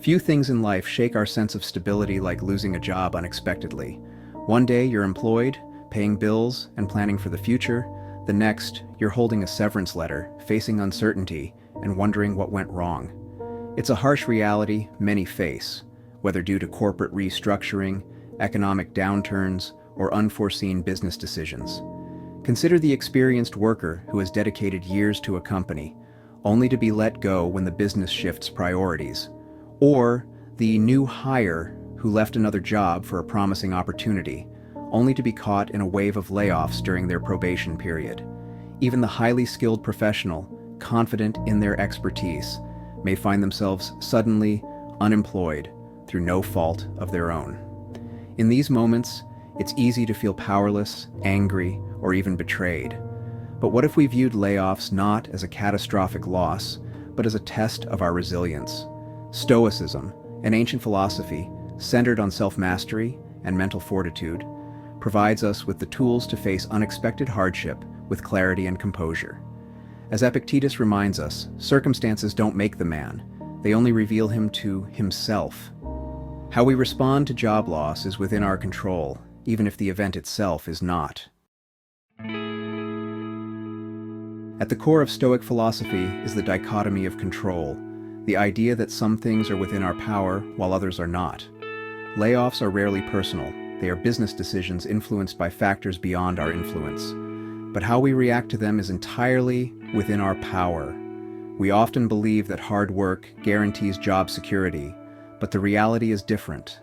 Few things in life shake our sense of stability like losing a job unexpectedly. One day you're employed, paying bills, and planning for the future. The next, you're holding a severance letter, facing uncertainty, and wondering what went wrong. It's a harsh reality many face, whether due to corporate restructuring, economic downturns, or unforeseen business decisions. Consider the experienced worker who has dedicated years to a company, only to be let go when the business shifts priorities. Or the new hire who left another job for a promising opportunity, only to be caught in a wave of layoffs during their probation period. Even the highly skilled professional, confident in their expertise, may find themselves suddenly unemployed through no fault of their own. In these moments, it's easy to feel powerless, angry, or even betrayed. But what if we viewed layoffs not as a catastrophic loss, but as a test of our resilience? Stoicism, an ancient philosophy centered on self-mastery and mental fortitude, provides us with the tools to face unexpected hardship with clarity and composure. As Epictetus reminds us, circumstances don't make the man, they only reveal him to himself. How we respond to job loss is within our control, even if the event itself is not. At the core of Stoic philosophy is the dichotomy of control, the idea that some things are within our power while others are not. Layoffs are rarely personal. They are business decisions influenced by factors beyond our influence. But how we react to them is entirely within our power. We often believe that hard work guarantees job security, but the reality is different.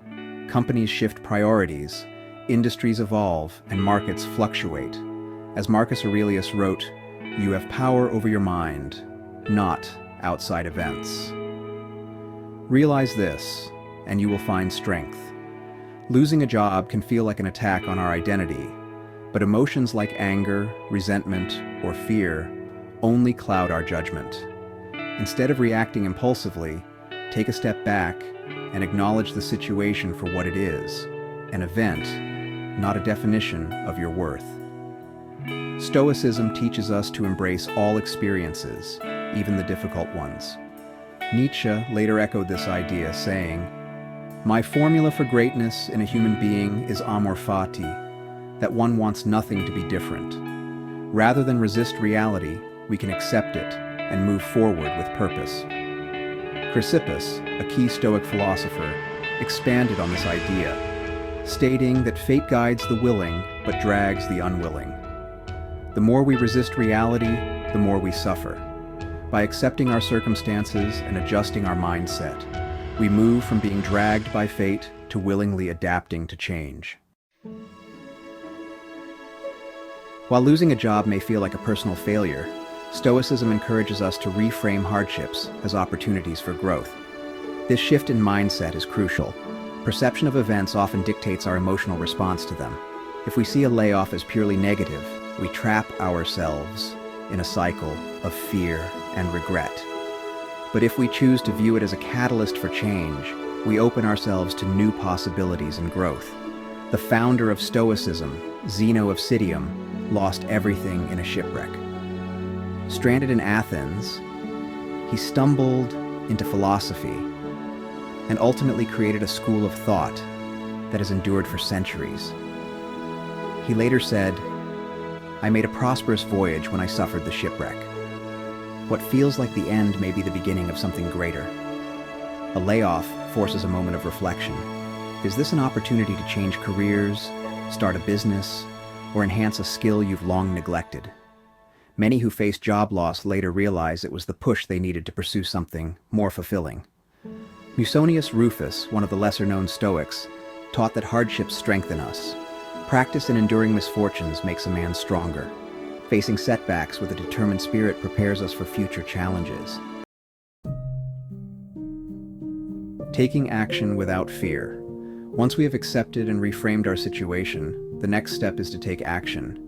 Companies shift priorities, industries evolve, and markets fluctuate. As Marcus Aurelius wrote, "You have power over your mind, not outside events." Realize this, and you will find strength. Losing a job can feel like an attack on our identity, but emotions like anger, resentment, or fear only cloud our judgment. Instead of reacting impulsively, take a step back and acknowledge the situation for what it is, an event, not a definition of your worth. Stoicism teaches us to embrace all experiences, even the difficult ones. Nietzsche later echoed this idea, saying, "My formula for greatness in a human being is amor fati, that one wants nothing to be different. Rather than resist reality, we can accept it and move forward with purpose." Chrysippus, a key Stoic philosopher, expanded on this idea, stating that fate guides the willing but drags the unwilling. The more we resist reality, the more we suffer. By accepting our circumstances and adjusting our mindset, we move from being dragged by fate to willingly adapting to change. While losing a job may feel like a personal failure, Stoicism encourages us to reframe hardships as opportunities for growth. This shift in mindset is crucial. Perception of events often dictates our emotional response to them. If we see a layoff as purely negative, we trap ourselves in a cycle of fear and regret. But if we choose to view it as a catalyst for change, we open ourselves to new possibilities and growth. The founder of Stoicism, Zeno of Citium, lost everything in a shipwreck. Stranded in Athens, he stumbled into philosophy and ultimately created a school of thought that has endured for centuries. He later said, "I made a prosperous voyage when I suffered the shipwreck. What feels like the end may be the beginning of something greater." A layoff forces a moment of reflection. Is this an opportunity to change careers, start a business, or enhance a skill you've long neglected? Many who face job loss later realize it was the push they needed to pursue something more fulfilling. Musonius Rufus, one of the lesser-known Stoics, taught that hardships strengthen us. Practice in enduring misfortunes makes a man stronger. Facing setbacks with a determined spirit prepares us for future challenges. Taking action without fear. Once we have accepted and reframed our situation, the next step is to take action.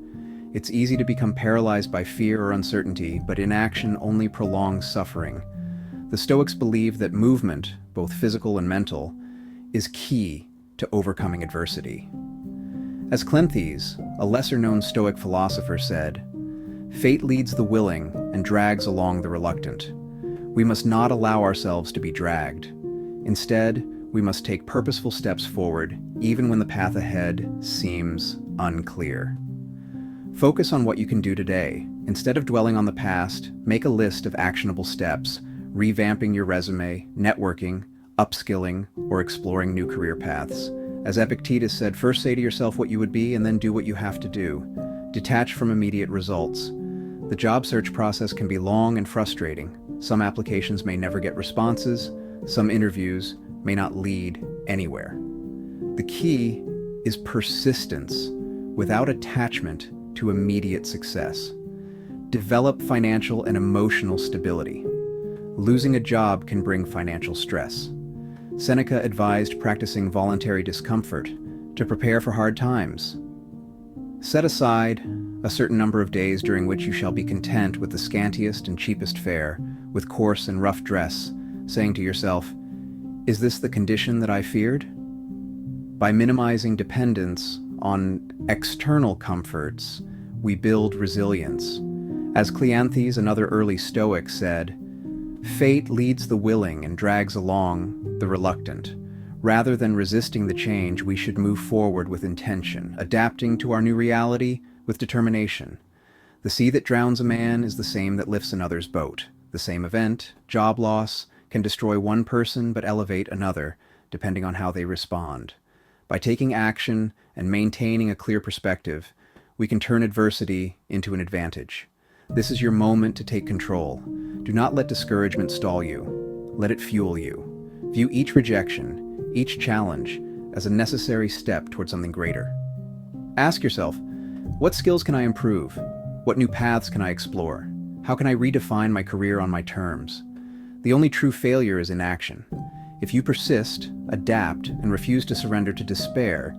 It's easy to become paralyzed by fear or uncertainty, but inaction only prolongs suffering. The Stoics believe that movement, both physical and mental, is key to overcoming adversity. As Cleanthes, a lesser-known Stoic philosopher, said, "Fate leads the willing and drags along the reluctant. We must not allow ourselves to be dragged. Instead, we must take purposeful steps forward, even when the path ahead seems unclear. Focus on what you can do today. Instead of dwelling on the past, make a list of actionable steps, revamping your resume, networking, upskilling, or exploring new career paths. As Epictetus said, first say to yourself what you would be and then do what you have to do. Detach from immediate results. The job search process can be long and frustrating. Some applications may never get responses. Some interviews may not lead anywhere. The key is persistence without attachment to immediate success. Develop financial and emotional stability. Losing a job can bring financial stress. Seneca advised practicing voluntary discomfort to prepare for hard times. Set aside a certain number of days during which you shall be content with the scantiest and cheapest fare, with coarse and rough dress, saying to yourself, "Is this the condition that I feared?" By minimizing dependence on external comforts, we build resilience. As Cleanthes, another early Stoic, said, "Fate leads the willing and drags along the reluctant. Rather than resisting the change, we should move forward with intention, adapting to our new reality with determination. The sea that drowns a man is the same that lifts another's boat. The same event, job loss, can destroy one person but elevate another, depending on how they respond. By taking action and maintaining a clear perspective, we can turn adversity into an advantage. This is your moment to take control. Do not let discouragement stall you. Let it fuel you. View each rejection, each challenge, as a necessary step toward something greater. Ask yourself, what skills can I improve? What new paths can I explore? How can I redefine my career on my terms? The only true failure is inaction. If you persist, adapt, and refuse to surrender to despair,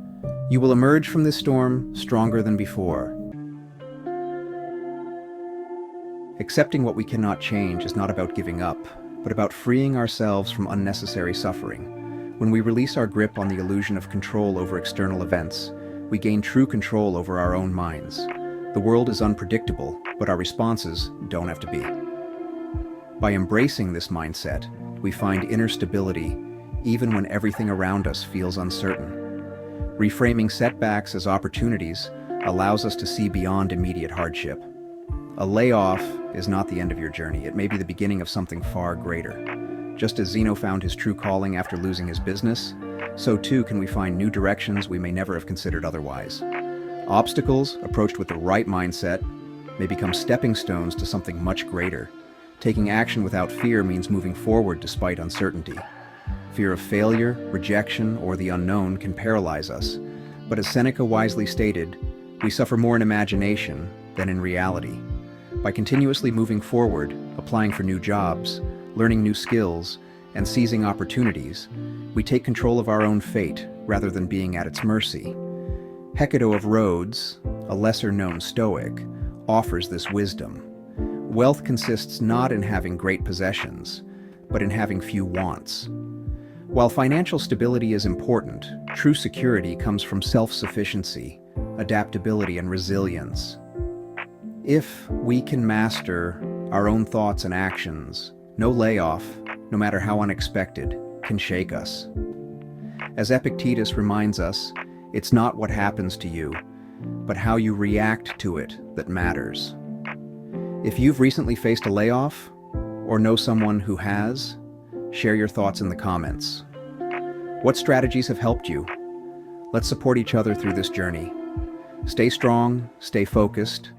you will emerge from this storm stronger than before. Accepting what we cannot change is not about giving up, but about freeing ourselves from unnecessary suffering. When we release our grip on the illusion of control over external events, we gain true control over our own minds. The world is unpredictable, but our responses don't have to be. By embracing this mindset, we find inner stability even when everything around us feels uncertain. Reframing setbacks as opportunities allows us to see beyond immediate hardship. A layoff is not the end of your journey. It may be the beginning of something far greater. Just as Zeno found his true calling after losing his business, so too can we find new directions we may never have considered otherwise. Obstacles, approached with the right mindset, may become stepping stones to something much greater. Taking action without fear means moving forward despite uncertainty. Fear of failure, rejection, or the unknown can paralyze us. But as Seneca wisely stated, we suffer more in imagination than in reality. By continuously moving forward, applying for new jobs, learning new skills, and seizing opportunities, we take control of our own fate rather than being at its mercy. Epictetus of Rhodes, a lesser-known Stoic, offers this wisdom. Wealth consists not in having great possessions, but in having few wants. While financial stability is important, true security comes from self-sufficiency, adaptability, and resilience. If we can master our own thoughts and actions, no layoff, no matter how unexpected, can shake us. As Epictetus reminds us, it's not what happens to you, but how you react to it that matters. If you've recently faced a layoff, or know someone who has, share your thoughts in the comments. What strategies have helped you? Let's support each other through this journey. Stay strong, stay focused,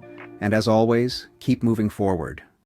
and as always, keep moving forward.